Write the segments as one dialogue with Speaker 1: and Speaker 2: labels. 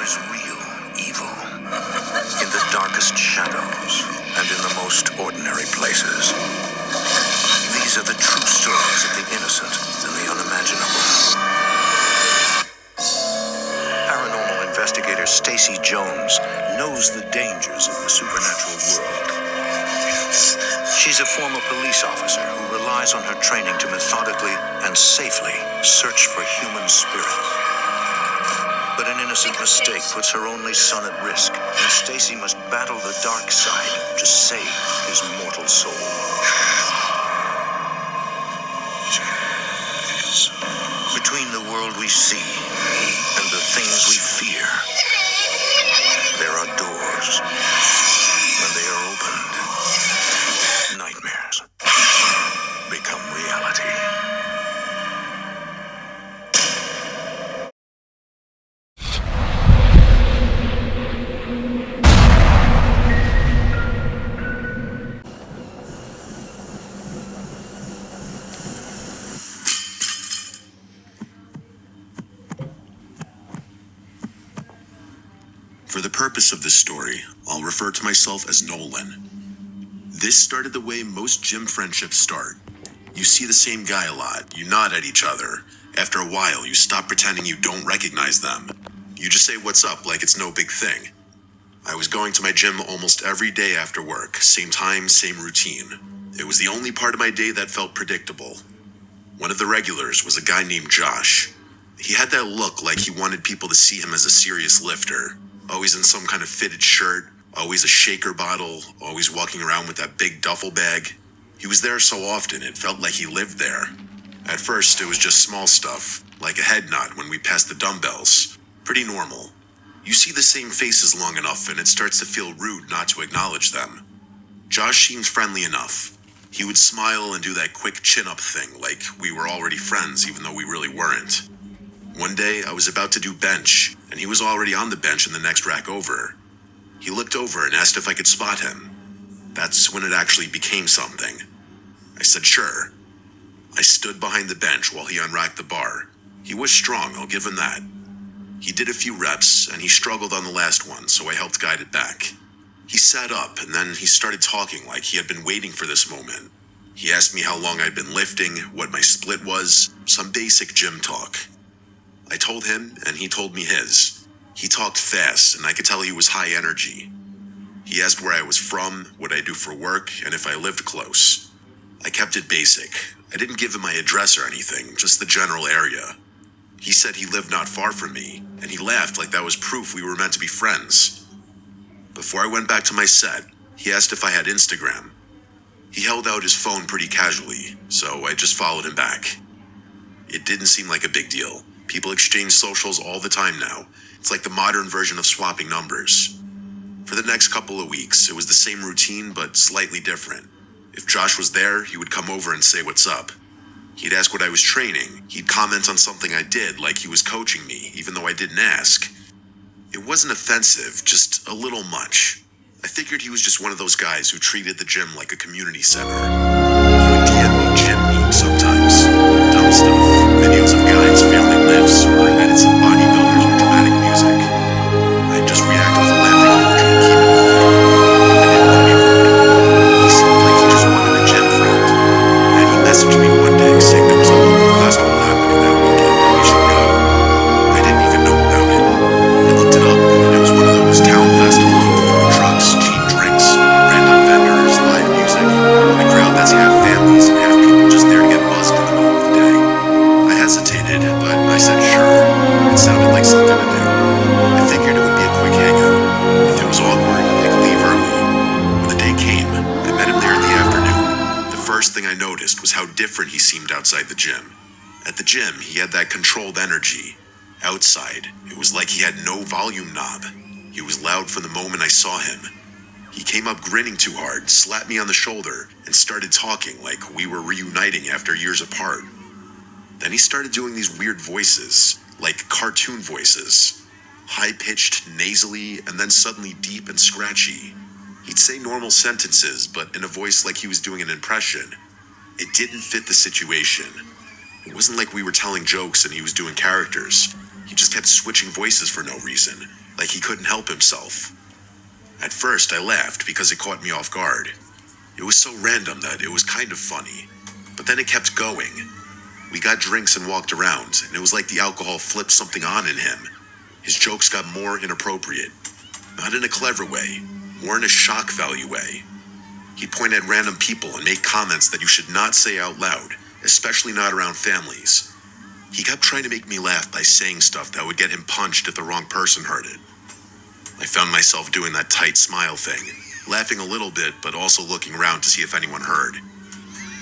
Speaker 1: is real evil in the darkest shadows and in the most ordinary places. These are the true stories of the innocent and the unimaginable. Paranormal investigator Stacy Jones knows the dangers of the supernatural world. She's a former police officer who relies on her training to methodically and safely search for human spirits. But an innocent mistake puts her only son at risk, and Stacy must battle the dark side to save his mortal soul. Between the world we see and the things we fear, there are doors. When they are opened, nightmares become reality.
Speaker 2: For the purpose of this story, I'll refer to myself as Nolan. This started the way most gym friendships start. You see the same guy a lot, you nod at each other. After a while, you stop pretending you don't recognize them. You just say what's up like it's no big thing. I was going to my gym almost every day after work, same time, same routine. It was the only part of my day that felt predictable. One of the regulars was a guy named Josh. He had that look like he wanted people to see him as a serious lifter. Always in some kind of fitted shirt, always a shaker bottle, always walking around with that big duffel bag. He was there so often it felt like he lived there. At first it was just small stuff, like a head nod when we passed the dumbbells. Pretty normal. You see the same faces long enough and it starts to feel rude not to acknowledge them. Josh seemed friendly enough. He would smile and do that quick chin-up thing like we were already friends even though we really weren't. One day, I was about to do bench, and he was already on the bench in the next rack over. He looked over and asked if I could spot him. That's when it actually became something. I said sure. I stood behind the bench while he unracked the bar. He was strong, I'll give him that. He did a few reps, and he struggled on the last one, so I helped guide it back. He sat up, and then he started talking like he had been waiting for this moment. He asked me how long I'd been lifting, what my split was, some basic gym talk. I told him, and he told me his. He talked fast, and I could tell he was high energy. He asked where I was from, what I do for work, and if I lived close. I kept it basic. I didn't give him my address or anything, just the general area. He said he lived not far from me, and he laughed like that was proof we were meant to be friends. Before I went back to my set, he asked if I had Instagram. He held out his phone pretty casually, so I just followed him back. It didn't seem like a big deal. People exchange socials all the time now. It's like the modern version of swapping numbers. For the next couple of weeks, it was the same routine, but slightly different. If Josh was there, he would come over and say what's up. He'd ask what I was training. He'd comment on something I did, like he was coaching me, even though I didn't ask. It wasn't offensive, just a little much. I figured he was just one of those guys who treated the gym like a community center. He would DM me gym memes sometimes. Dumb stuff. Videos of guys, family lifts, or edits of bodybuilders with dramatic music. I'd just react with a laughing emoji and keep it moving. I didn't want to be rude. He seemed like he just wanted a gym friend. And he messaged me one day saying there was a local festival happening that weekend and we should go. I didn't even know about it. I looked it up and it was one of those town festivals with food trucks, cheap drinks, random vendors, live music, and a crowd that's half families and half people just there to get buzzed in the middle of the day. I hesitated, but I said sure. It sounded like something to do. I figured it would be a quick hangout. If it was awkward, I could leave early. When the day came, I met him there in the afternoon. The first thing I noticed was how different he seemed outside the gym. At the gym, he had that controlled energy. Outside, it was like he had no volume knob. He was loud from the moment I saw him. He came up grinning too hard, slapped me on the shoulder, and started talking like we were reuniting after years apart. Then he started doing these weird voices, like cartoon voices. High-pitched, nasally, and then suddenly deep and scratchy. He'd say normal sentences, but in a voice like he was doing an impression. It didn't fit the situation. It wasn't like we were telling jokes and he was doing characters. He just kept switching voices for no reason, like he couldn't help himself. At first, I laughed because it caught me off guard. It was so random that it was kind of funny. But then it kept going. We got drinks and walked around, and it was like the alcohol flipped something on in him. His jokes got more inappropriate. Not in a clever way, more in a shock value way. He'd point at random people and make comments that you should not say out loud, especially not around families. He kept trying to make me laugh by saying stuff that would get him punched if the wrong person heard it. I found myself doing that tight smile thing, laughing a little bit but also looking around to see if anyone heard.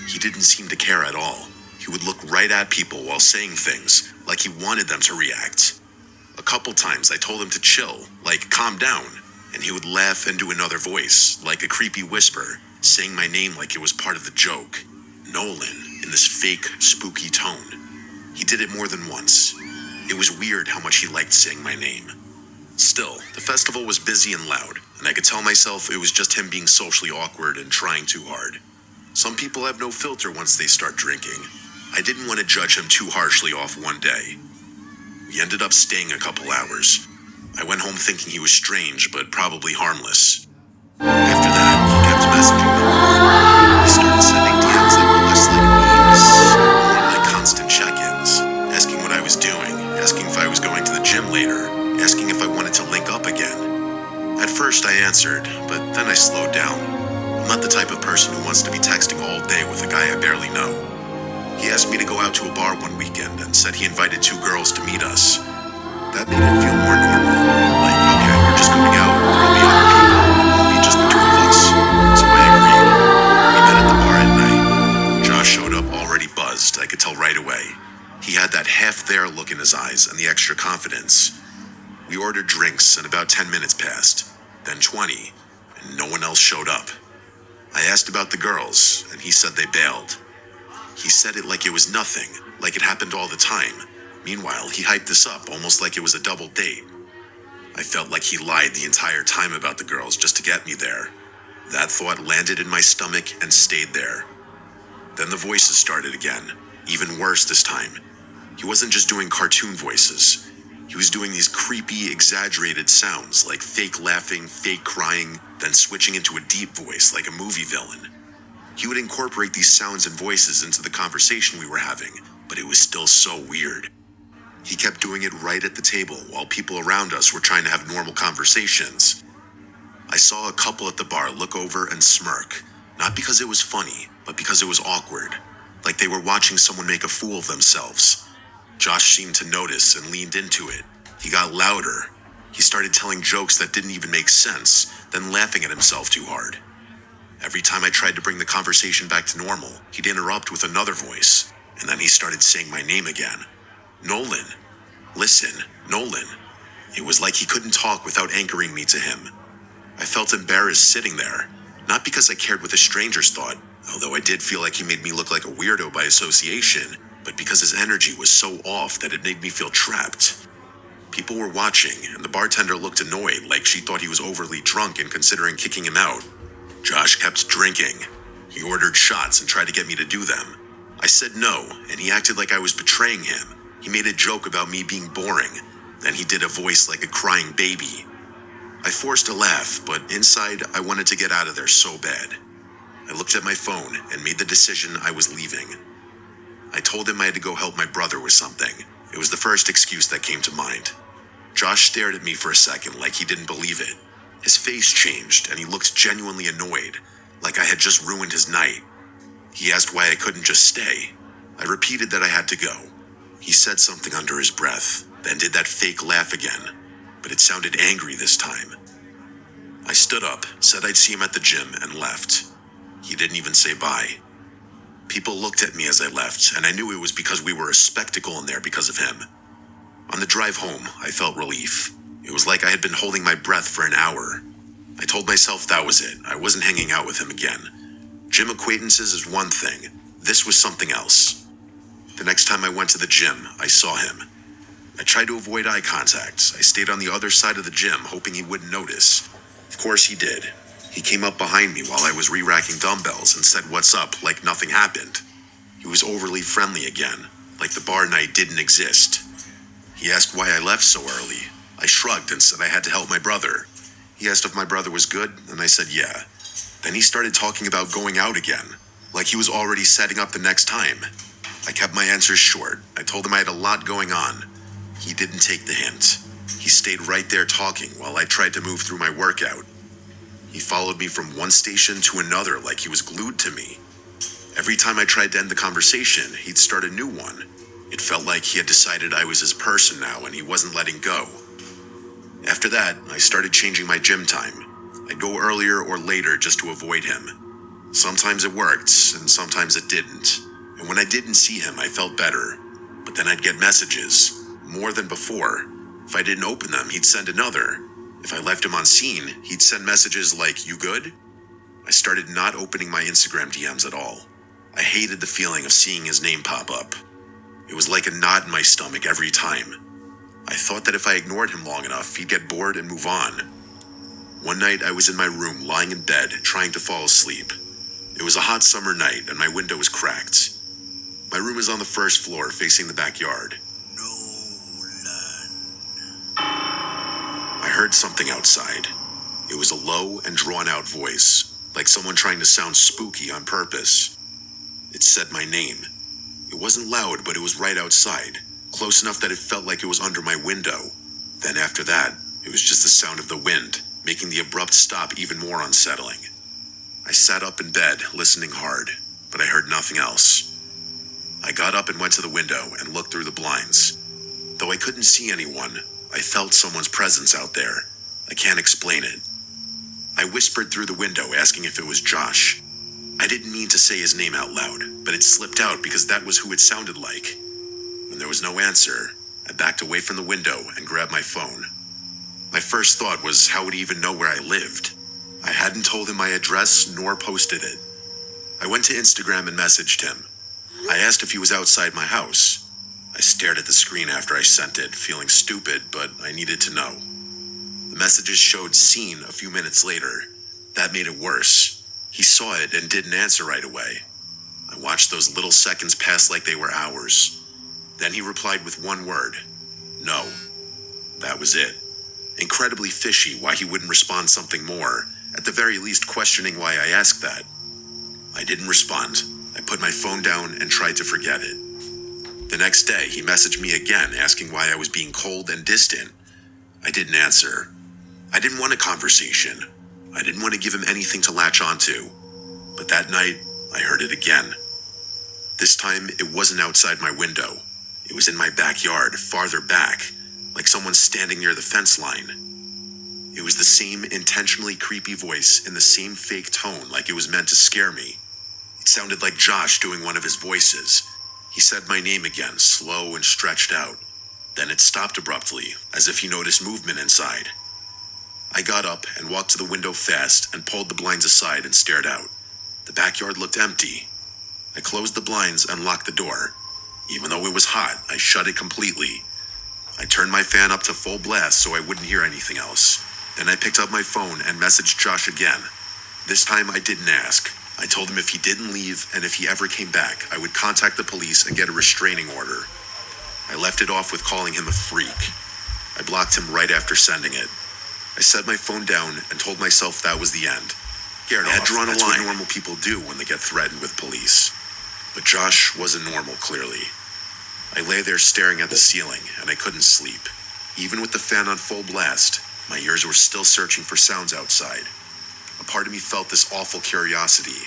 Speaker 2: He didn't seem to care at all. He would look right at people while saying things, like he wanted them to react. A couple times I told him to chill, like calm down, and he would laugh and do another voice, like a creepy whisper, saying my name like it was part of the joke. Nolan, in this fake, spooky tone. He did it more than once. It was weird how much he liked saying my name. Still, the festival was busy and loud, and I could tell myself it was just him being socially awkward and trying too hard. Some people have no filter once they start drinking. I didn't want to judge him too harshly off one day. We ended up staying a couple hours. I went home thinking he was strange, but probably harmless. After that, he kept messaging me. He started sending DMs that were less like memes, more like constant check-ins, asking what I was doing, asking if I was going to the gym later, asking if I wanted to link up again. At first I answered, but then I slowed down. I'm not the type of person who wants to be texting all day with a guy I barely know. He asked me to go out to a bar one weekend and said he invited 2 girls to meet us. That made it feel more normal. Like, okay, we're just going out, there'll be other people, it'll be just the 2 of us. So I agreed. We met at the bar at night. Josh showed up already buzzed, I could tell right away. He had that half-there look in his eyes and the extra confidence. We ordered drinks and about 10 minutes passed, then 20, and no one else showed up. I asked about the girls, and he said they bailed. He said it like it was nothing, like it happened all the time. Meanwhile, he hyped this up almost like it was a double date. I felt like he lied the entire time about the girls just to get me there. That thought landed in my stomach and stayed there. Then the voices started again, even worse this time. He wasn't just doing cartoon voices. He was doing these creepy, exaggerated sounds like fake laughing, fake crying, then switching into a deep voice like a movie villain. He would incorporate these sounds and voices into the conversation we were having, but it was still so weird. He kept doing it right at the table while people around us were trying to have normal conversations. I saw a couple at the bar look over and smirk, not because it was funny, but because it was awkward, like they were watching someone make a fool of themselves. Josh seemed to notice and leaned into it. He got louder. He started telling jokes that didn't even make sense, then laughing at himself too hard. Every time I tried to bring the conversation back to normal, he'd interrupt with another voice, and then he started saying my name again. Nolan. Listen, Nolan. It was like he couldn't talk without anchoring me to him. I felt embarrassed sitting there, not because I cared what the strangers thought, although I did feel like he made me look like a weirdo by association, but because his energy was so off that it made me feel trapped. People were watching, and the bartender looked annoyed, like she thought he was overly drunk and considering kicking him out. Josh kept drinking. He ordered shots and tried to get me to do them. I said no, and he acted like I was betraying him. He made a joke about me being boring. Then he did a voice like a crying baby. I forced a laugh, but inside I wanted to get out of there so bad. I looked at my phone and made the decision I was leaving. I told him I had to go help my brother with something. It was the first excuse that came to mind. Josh stared at me for a second like he didn't believe it. His face changed and he looked genuinely annoyed, like I had just ruined his night. He asked why I couldn't just stay. I repeated that I had to go. He said something under his breath, then did that fake laugh again, but it sounded angry this time. I stood up, said I'd see him at the gym, and left. He didn't even say bye. People looked at me as I left, and I knew it was because we were a spectacle in there because of him. On the drive home, I felt relief. It was like I had been holding my breath for an hour. I told myself that was it. I wasn't hanging out with him again. Gym acquaintances is one thing. This was something else. The next time I went to the gym, I saw him. I tried to avoid eye contact. I stayed on the other side of the gym, hoping he wouldn't notice. Of course he did. He came up behind me while I was re-racking dumbbells and said what's up like nothing happened. He was overly friendly again, like the bar night didn't exist. He asked why I left so early. I shrugged and said I had to help my brother. He asked if my brother was good, and I said yeah. Then he started talking about going out again, like he was already setting up the next time. I kept my answers short. I told him I had a lot going on. He didn't take the hint. He stayed right there talking while I tried to move through my workout. He followed me from one station to another like he was glued to me. Every time I tried to end the conversation, he'd start a new one. It felt like he had decided I was his person now and he wasn't letting go. After that, I started changing my gym time. I'd go earlier or later just to avoid him. Sometimes it worked, and sometimes it didn't. And when I didn't see him, I felt better. But then I'd get messages, more than before. If I didn't open them, he'd send another. If I left him on scene, he'd send messages like, "You good?" I started not opening my Instagram DMs at all. I hated the feeling of seeing his name pop up. It was like a knot in my stomach every time. I thought that if I ignored him long enough, he'd get bored and move on. One night, I was in my room, lying in bed, trying to fall asleep. It was a hot summer night, and my window was cracked. My room is on the first floor, facing the backyard. I heard something outside. It was a low and drawn-out voice, like someone trying to sound spooky on purpose. It said my name. It wasn't loud, but it was right outside, close enough that it felt like it was under my window. Then after that, it was just the sound of the wind, making the abrupt stop even more unsettling. I sat up in bed, listening hard, but I heard nothing else. I got up and went to the window and looked through the blinds. Though I couldn't see anyone, I felt someone's presence out there. I can't explain it. I whispered through the window, asking if it was Josh. I didn't mean to say his name out loud, but it slipped out because that was who it sounded like. When there was no answer, I backed away from the window and grabbed my phone. My first thought was, how would he even know where I lived? I hadn't told him my address nor posted it. I went to Instagram and messaged him. I asked if he was outside my house. I stared at the screen after I sent it, feeling stupid, but I needed to know. The messages showed seen a few minutes later. That made it worse. He saw it and didn't answer right away. I watched those little seconds pass like they were hours. Then he replied with one word. No. That was it. Incredibly fishy why he wouldn't respond something more, at the very least questioning why I asked that. I didn't respond. I put my phone down and tried to forget it. The next day, he messaged me again asking why I was being cold and distant. I didn't answer. I didn't want a conversation. I didn't want to give him anything to latch onto. But that night, I heard it again. This time, it wasn't outside my window. It was in my backyard, farther back, like someone standing near the fence line. It was the same intentionally creepy voice in the same fake tone, like it was meant to scare me. It sounded like Josh doing one of his voices. He said my name again, slow and stretched out. Then it stopped abruptly, as if he noticed movement inside. I got up and walked to the window fast and pulled the blinds aside and stared out. The backyard looked empty. I closed the blinds and locked the door. Even though it was hot, I shut it completely. I turned my fan up to full blast so I wouldn't hear anything else. Then I picked up my phone and messaged Josh again. This time I didn't ask. I told him if he didn't leave and if he ever came back, I would contact the police and get a restraining order. I left it off with calling him a freak. I blocked him right after sending it. I set my phone down and told myself that was the end. I had drawn a line. That's what normal people do when they get threatened with police. But Josh wasn't normal, clearly. I lay there staring at the ceiling, and I couldn't sleep. Even with the fan on full blast, my ears were still searching for sounds outside. A part of me felt this awful curiosity.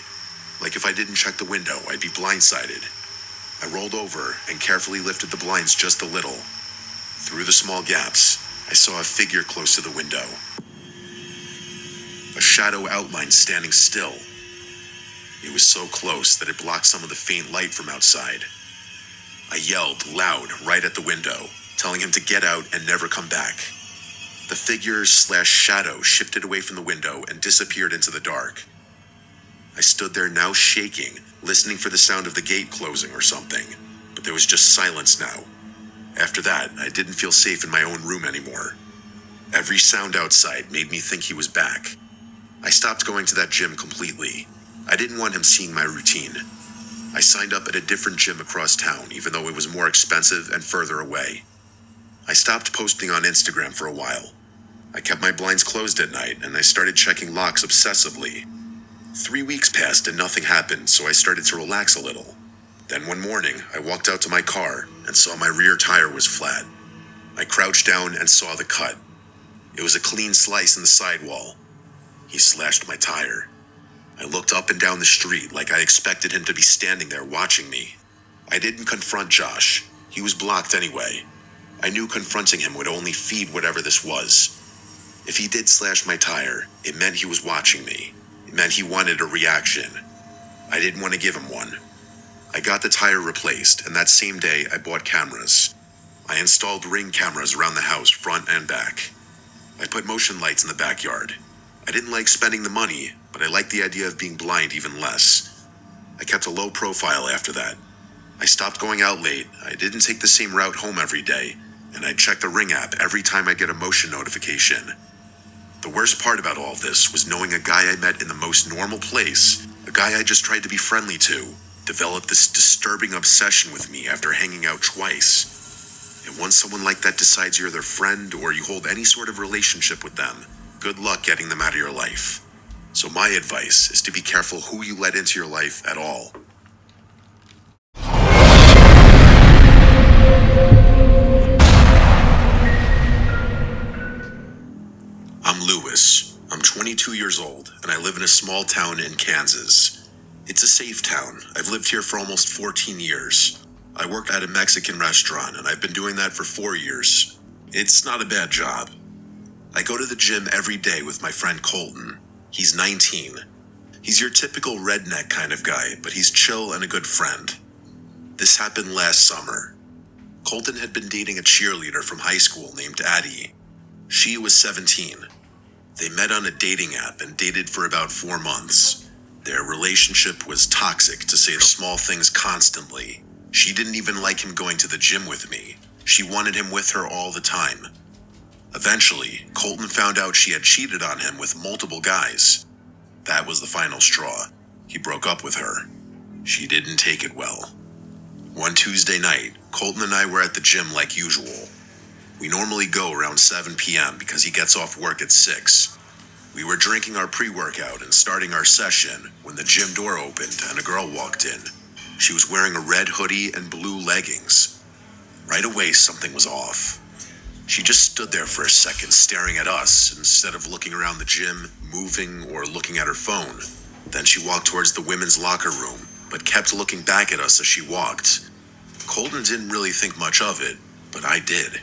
Speaker 2: Like if I didn't check the window, I'd be blindsided. I rolled over and carefully lifted the blinds just a little. Through the small gaps, I saw a figure close to the window. A shadow outline standing still. It was so close that it blocked some of the faint light from outside. I yelled loud right at the window, telling him to get out and never come back. The figure/shadow shifted away from the window and disappeared into the dark. I stood there now shaking, listening for the sound of the gate closing or something, but there was just silence now. After that, I didn't feel safe in my own room anymore. Every sound outside made me think he was back. I stopped going to that gym completely. I didn't want him seeing my routine. I signed up at a different gym across town, even though it was more expensive and further away. I stopped posting on Instagram for a while. I kept my blinds closed at night, and I started checking locks obsessively. 3 weeks passed and nothing happened, so I started to relax a little. Then one morning, I walked out to my car and saw my rear tire was flat. I crouched down and saw the cut. It was a clean slice in the sidewall. He slashed my tire. I looked up and down the street like I expected him to be standing there watching me. I didn't confront Josh. He was blocked anyway. I knew confronting him would only feed whatever this was. If he did slash my tire, it meant he was watching me. It meant he wanted a reaction. I didn't want to give him one. I got the tire replaced, and that same day I bought cameras. I installed Ring cameras around the house, front and back. I put motion lights in the backyard. I didn't like spending the money, but I liked the idea of being blind even less. I kept a low profile after that. I stopped going out late, I didn't take the same route home every day, and I'd check the Ring app every time I get a motion notification. The worst part about all this was knowing a guy I met in the most normal place, a guy I just tried to be friendly to, developed this disturbing obsession with me after hanging out twice. And once someone like that decides you're their friend or you hold any sort of relationship with them, good luck getting them out of your life. So my advice is to be careful who you let into your life at all. I'm Lewis. I'm 22 years old, and I live in a small town in Kansas. It's a safe town. I've lived here for almost 14 years. I work at a Mexican restaurant, and I've been doing that for 4 years. It's not a bad job. I go to the gym every day with my friend Colton. He's 19. He's your typical redneck kind of guy, but he's chill and a good friend. This happened last summer. Colton had been dating a cheerleader from high school named Addie. She was 17. They met on a dating app and dated for about 4 months. Their relationship was toxic, to say the small things constantly. She didn't even like him going to the gym with me. She wanted him with her all the time. Eventually, Colton found out she had cheated on him with multiple guys. That was the final straw. He broke up with her. She didn't take it well. One Tuesday night, Colton and I were at the gym like usual. We normally go around 7 p.m. because he gets off work at 6. We were drinking our pre-workout and starting our session when the gym door opened and a girl walked in. She was wearing a red hoodie and blue leggings. Right away, something was off. She just stood there for a second staring at us instead of looking around the gym, moving, or looking at her phone. Then she walked towards the women's locker room, but kept looking back at us as she walked. Colton didn't really think much of it, but I did.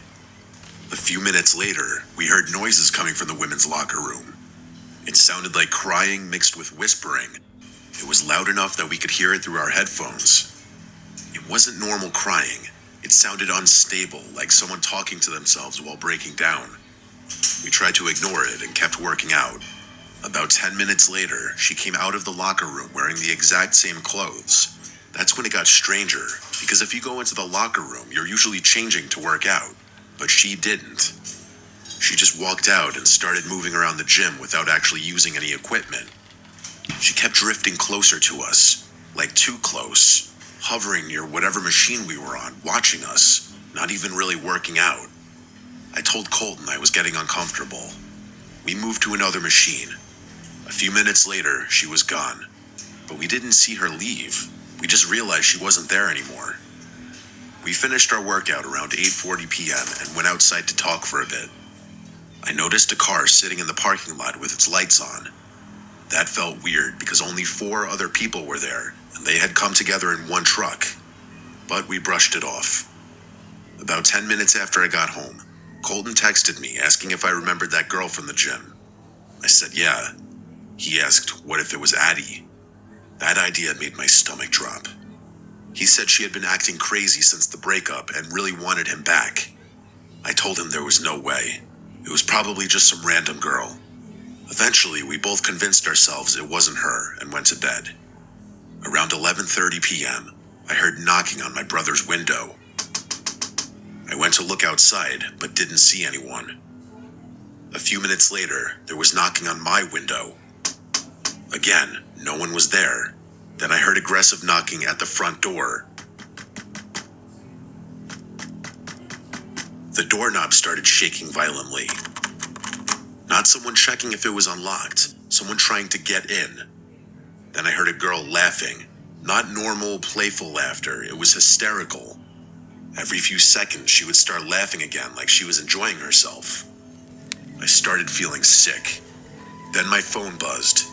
Speaker 2: A few minutes later, we heard noises coming from the women's locker room. It sounded like crying mixed with whispering. It was loud enough that we could hear it through our headphones. It wasn't normal crying. It sounded unstable, like someone talking to themselves while breaking down. We tried to ignore it and kept working out. About 10 minutes later, she came out of the locker room wearing the exact same clothes. That's when it got stranger, because if you go into the locker room, you're usually changing to work out. But she didn't. She just walked out and started moving around the gym without actually using any equipment. She kept drifting closer to us, like too close, hovering near whatever machine we were on, watching us, not even really working out. I told Colton I was getting uncomfortable. We moved to another machine. A few minutes later, she was gone. But we didn't see her leave. We just realized she wasn't there anymore. We finished our workout around 8:40 p.m. and went outside to talk for a bit. I noticed a car sitting in the parking lot with its lights on. That felt weird because only 4 other people were there, and they had come together in one truck. But we brushed it off. About 10 minutes after I got home, Colton texted me asking if I remembered that girl from the gym. I said yeah. He asked what if it was Addie. That idea made my stomach drop. He said she had been acting crazy since the breakup and really wanted him back. I told him there was no way. It was probably just some random girl. Eventually, we both convinced ourselves it wasn't her and went to bed. Around 11:30 p.m., I heard knocking on my brother's window. I went to look outside, but didn't see anyone. A few minutes later, there was knocking on my window. Again, no one was there. Then I heard aggressive knocking at the front door. The doorknob started shaking violently. Not someone checking if it was unlocked, someone trying to get in. Then I heard a girl laughing. Not normal, playful laughter, it was hysterical. Every few seconds, she would start laughing again like she was enjoying herself. I started feeling sick. Then my phone buzzed.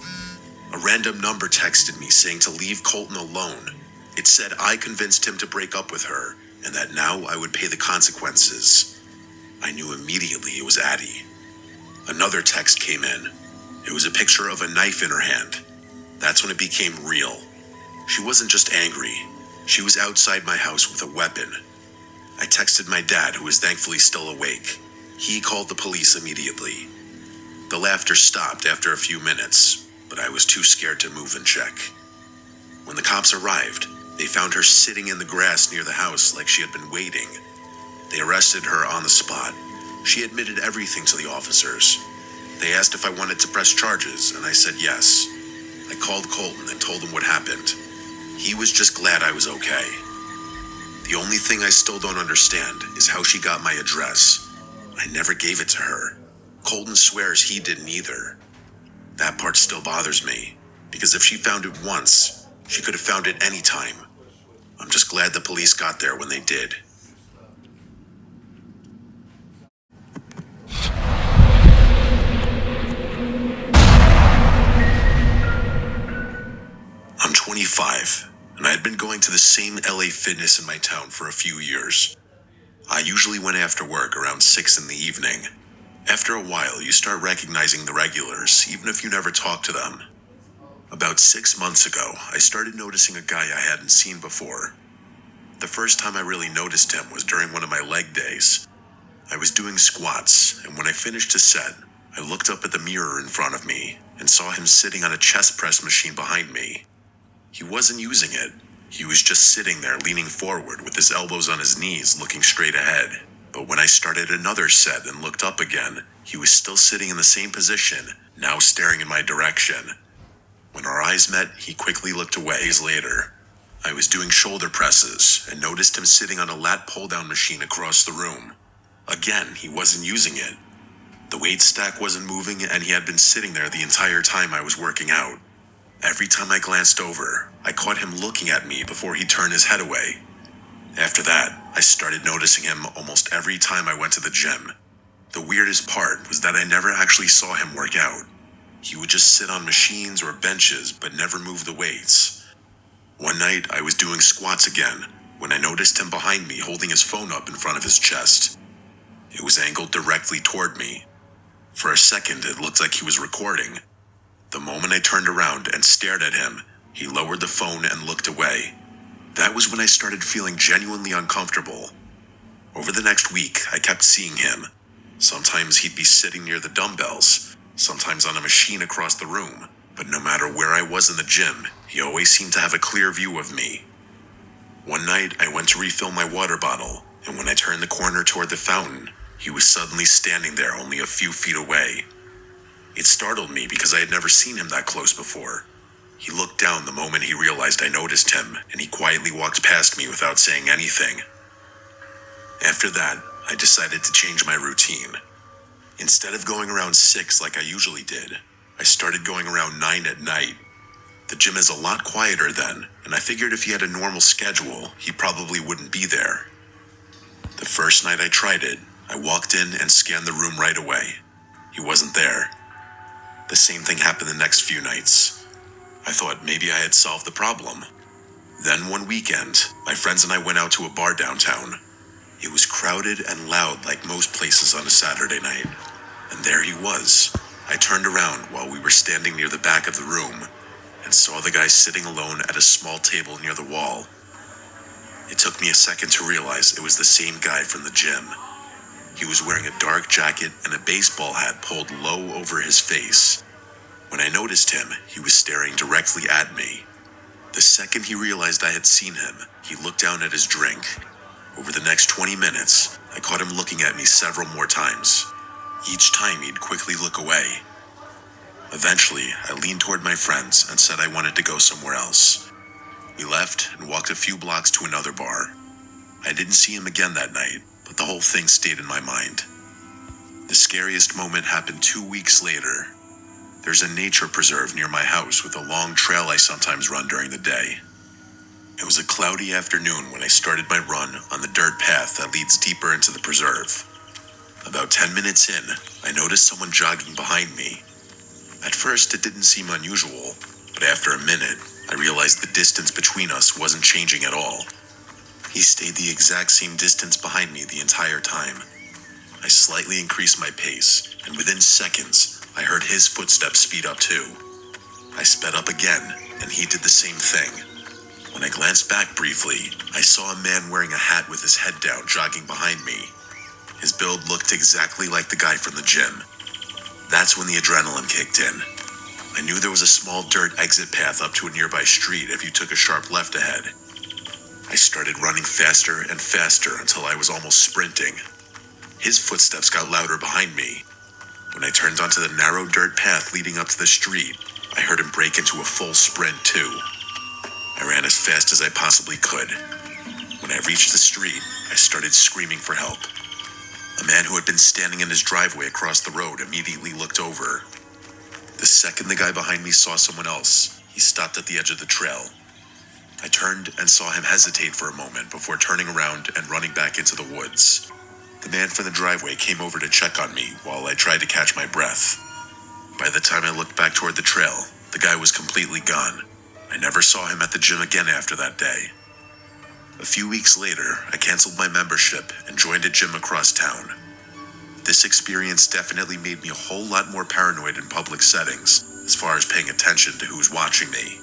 Speaker 2: A random number texted me saying to leave Colton alone. It said I convinced him to break up with her, and that now I would pay the consequences. I knew immediately it was Addie. Another text came in. It was a picture of a knife in her hand. That's when it became real. She wasn't just angry. She was outside my house with a weapon. I texted my dad, who was thankfully still awake. He called the police immediately. The laughter stopped after a few minutes, but I was too scared to move and check. When the cops arrived, they found her sitting in the grass near the house like she had been waiting. They arrested her on the spot. She admitted everything to the officers. They asked if I wanted to press charges, and I said yes. I called Colton and told him what happened. He was just glad I was okay. The only thing I still don't understand is how she got my address. I never gave it to her. Colton swears he didn't either. That part still bothers me, because if she found it once, she could have found it any time. I'm just glad the police got there when they did. I'm 25, and I had been going to the same LA Fitness in my town for a few years. I usually went after work around 6 in the evening. After a while, you start recognizing the regulars, even if you never talk to them. About 6 months ago, I started noticing a guy I hadn't seen before. The first time I really noticed him was during one of my leg days. I was doing squats, and when I finished a set, I looked up at the mirror in front of me and saw him sitting on a chest press machine behind me. He wasn't using it. He was just sitting there leaning forward with his elbows on his knees looking straight ahead. But when I started another set and looked up again, he was still sitting in the same position, now staring in my direction. When our eyes met, he quickly looked away. Days later, I was doing shoulder presses and noticed him sitting on a lat pull-down machine across the room. Again, he wasn't using it. The weight stack wasn't moving, and he had been sitting there the entire time I was working out. Every time I glanced over, I caught him looking at me before he turned his head away. After that, I started noticing him almost every time I went to the gym. The weirdest part was that I never actually saw him work out. He would just sit on machines or benches, but never move the weights. One night, I was doing squats again, when I noticed him behind me holding his phone up in front of his chest. It was angled directly toward me. For a second, it looked like he was recording. The moment I turned around and stared at him, he lowered the phone and looked away. That was when I started feeling genuinely uncomfortable. Over the next week, I kept seeing him. Sometimes he'd be sitting near the dumbbells, sometimes on a machine across the room, but no matter where I was in the gym, he always seemed to have a clear view of me. One night, I went to refill my water bottle, and when I turned the corner toward the fountain, he was suddenly standing there only a few feet away. It startled me because I had never seen him that close before. He looked down the moment he realized I noticed him, and he quietly walked past me without saying anything. After that, I decided to change my routine. Instead of going around 6 like I usually did, I started going around 9 at night. The gym is a lot quieter then, and I figured if he had a normal schedule, he probably wouldn't be there. The first night I tried it, I walked in and scanned the room right away. He wasn't there. The same thing happened the next few nights. I thought maybe I had solved the problem. Then one weekend, my friends and I went out to a bar downtown. It was crowded and loud like most places on a Saturday night. And there he was. I turned around while we were standing near the back of the room and saw the guy sitting alone at a small table near the wall. It took me a second to realize it was the same guy from the gym. He was wearing a dark jacket and a baseball hat pulled low over his face. When I noticed him, he was staring directly at me. The second he realized I had seen him, he looked down at his drink. Over the next 20 minutes, I caught him looking at me several more times. Each time he'd quickly look away. Eventually, I leaned toward my friends and said I wanted to go somewhere else. We left and walked a few blocks to another bar. I didn't see him again that night, but the whole thing stayed in my mind. The scariest moment happened 2 weeks later. There's a nature preserve near my house with a long trail I sometimes run during the day. It was a cloudy afternoon when I started my run on the dirt path that leads deeper into the preserve. About 10 minutes in, I noticed someone jogging behind me. At first, it didn't seem unusual, but after a minute, I realized the distance between us wasn't changing at all. He stayed the exact same distance behind me the entire time. I slightly increased my pace, and within seconds, I heard his footsteps speed up too. I sped up again, and he did the same thing. When I glanced back briefly, I saw a man wearing a hat with his head down jogging behind me. His build looked exactly like the guy from the gym. That's when the adrenaline kicked in. I knew there was a small dirt exit path up to a nearby street if you took a sharp left ahead. I started running faster and faster until I was almost sprinting. His footsteps got louder behind me. When I turned onto the narrow dirt path leading up to the street, I heard him break into a full sprint too. I ran as fast as I possibly could. When I reached the street, I started screaming for help. A man who had been standing in his driveway across the road immediately looked over. The second the guy behind me saw someone else, he stopped at the edge of the trail. I turned and saw him hesitate for a moment before turning around and running back into the woods. The man from the driveway came over to check on me while I tried to catch my breath. By the time I looked back toward the trail, the guy was completely gone. I never saw him at the gym again after that day. A few weeks later, I canceled my membership and joined a gym across town. This experience definitely made me a whole lot more paranoid in public settings, as far as paying attention to who's watching me.